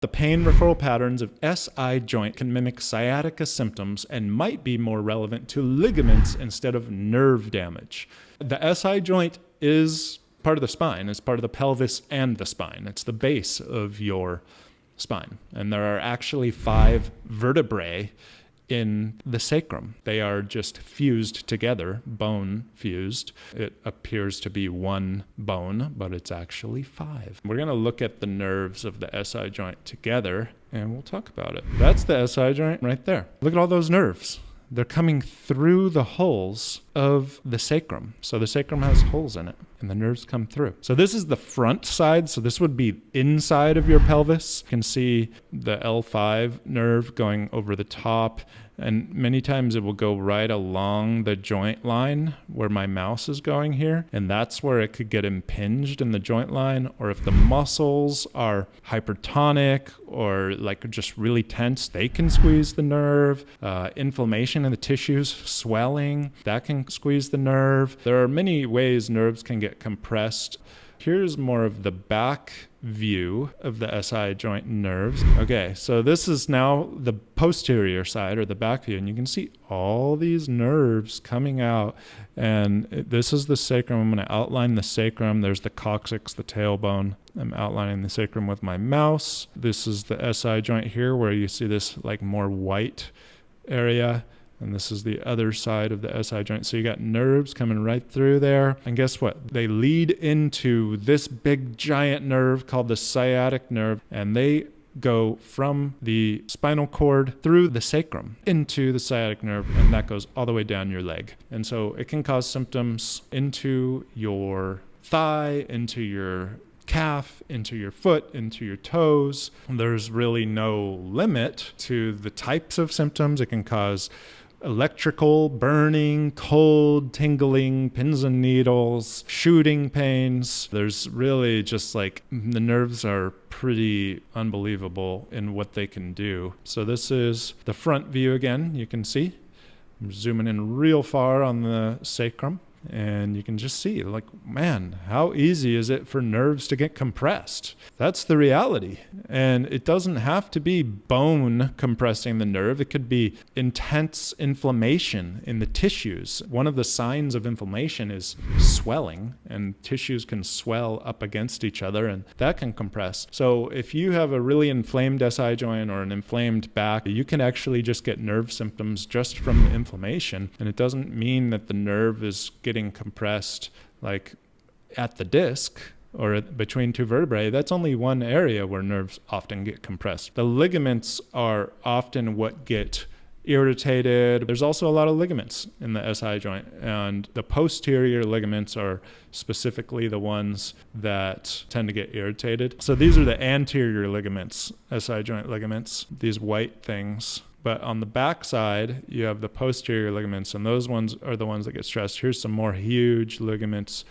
The pain referral patterns of SI joint can mimic sciatica symptoms and might be more relevant to ligaments instead of nerve damage. The SI joint is part of the spine. It's part of the pelvis and the spine. It's the base of your spine. And there are actually 5 vertebrae in the sacrum. They are just fused together, bone fused. It appears to be one bone, but it's actually 5. We're going to look at the nerves of the SI joint together, and we'll talk about it. That's the SI joint right there. Look at all those nerves. They're coming through the holes of the sacrum. So the sacrum has holes in it, and the nerves come through. So this is the front side. So this would be inside of your pelvis. You can see the L5 nerve going over the top, and many times it will go right along the joint line where my mouse is going here, and that's where it could get impinged in the joint line. Or if the muscles are hypertonic or like just really tense, they can squeeze the nerve. Inflammation in the tissues, swelling, that can squeeze the nerve. There are many ways nerves can get compressed. Here's more of the back view of the SI joint nerves. Okay, so this is now the posterior side or the back view, and you can see all these nerves coming out. And this is the sacrum. I'm going to outline the sacrum. There's the coccyx, the tailbone. I'm outlining the sacrum with my mouse. This is the SI joint here where you see this like more white area. And this is the other side of the SI joint. So you got nerves coming right through there. And guess what? They lead into this big giant nerve called the sciatic nerve. And they go from the spinal cord through the sacrum into the sciatic nerve. And that goes all the way down your leg. And so it can cause symptoms into your thigh, into your calf, into your foot, into your toes. There's really no limit to the types of symptoms. It can cause electrical, burning, cold, tingling, pins and needles, shooting pains. There's really just like the nerves are pretty unbelievable in what they can do. So this is the front view again. You can see I'm zooming in real far on the sacrum. And you can just see, like, man, how easy is it for nerves to get compressed? That's the reality. And it doesn't have to be bone compressing the nerve. It could be intense inflammation in the tissues. One of the signs of inflammation is swelling, and tissues can swell up against each other, and that can compress. So if you have a really inflamed SI joint or an inflamed back, you can actually just get nerve symptoms just from the inflammation. And it doesn't mean that the nerve is getting compressed like at the disc or between 2 vertebrae. That's only one area where nerves often get compressed. The ligaments are often what get irritated. There's also a lot of ligaments in the SI joint, and the posterior ligaments are specifically the ones that tend to get irritated. So these are the anterior ligaments, SI joint ligaments, these white things. But on the back side, you have the posterior ligaments, and those ones are the ones that get stressed. Here's some more huge ligaments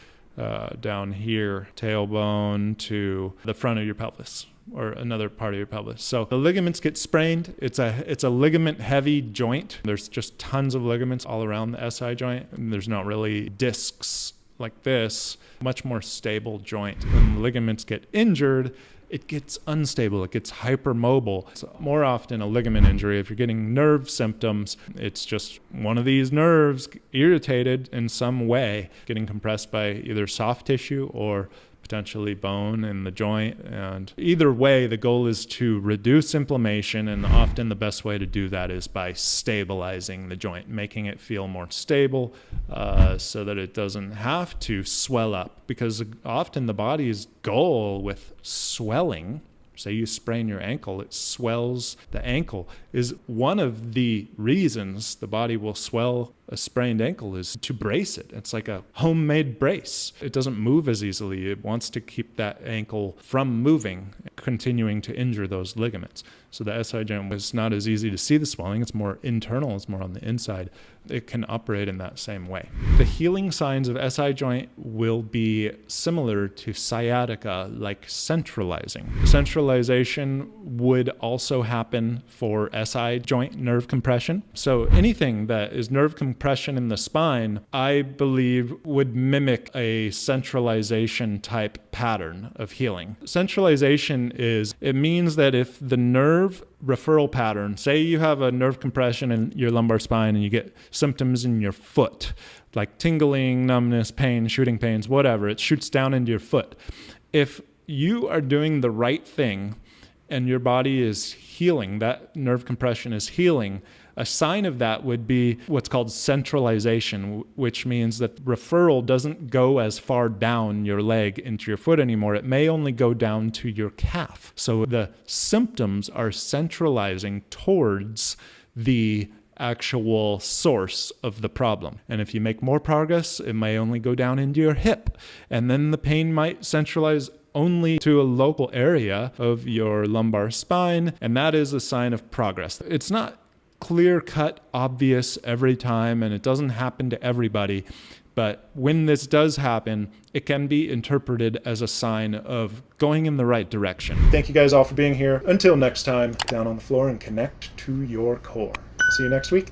down here, tailbone to the front of your pelvis or another part of your pelvis. So the ligaments get sprained. It's a ligament-heavy joint. There's just tons of ligaments all around the SI joint, and there's not really discs like this. Much more stable joint. When the ligaments get injured, it gets unstable, it gets hypermobile. It's more often a ligament injury. If you're getting nerve symptoms, it's just one of these nerves irritated in some way, getting compressed by either soft tissue or potentially bone in the joint. And either way, the goal is to reduce inflammation, and often the best way to do that is by stabilizing the joint, making it feel more stable so that it doesn't have to swell up, because often the body's goal with swelling, say you sprain your ankle, it swells the ankle, is one of the reasons the body will swell a sprained ankle is to brace it. It's like a homemade brace. It doesn't move as easily. It wants to keep that ankle from moving, continuing to injure those ligaments. So the SI joint is not as easy to see the swelling. It's more internal. It's more on the inside. It can operate in that same way. The healing signs of SI joint will be similar to sciatica, like centralizing. Centralization would also happen for SI joint nerve compression. So anything that is nerve compression in the spine, I believe, would mimic a centralization type pattern of healing. Centralization it means that if the nerve referral pattern, say you have a nerve compression in your lumbar spine and you get symptoms in your foot, like tingling, numbness, pain, shooting pains, whatever, it shoots down into your foot. If you are doing the right thing and your body is healing, that nerve compression is healing, a sign of that would be what's called centralization, which means that referral doesn't go as far down your leg into your foot anymore. It may only go down to your calf. So the symptoms are centralizing towards the actual source of the problem. And if you make more progress, it may only go down into your hip. And then the pain might centralize only to a local area of your lumbar spine. And that is a sign of progress. It's not clear-cut, obvious every time, and it doesn't happen to everybody. But when this does happen, it can be interpreted as a sign of going in the right direction. Thank you guys all for being here. Until next time, down on the floor and connect to your core. See you next week.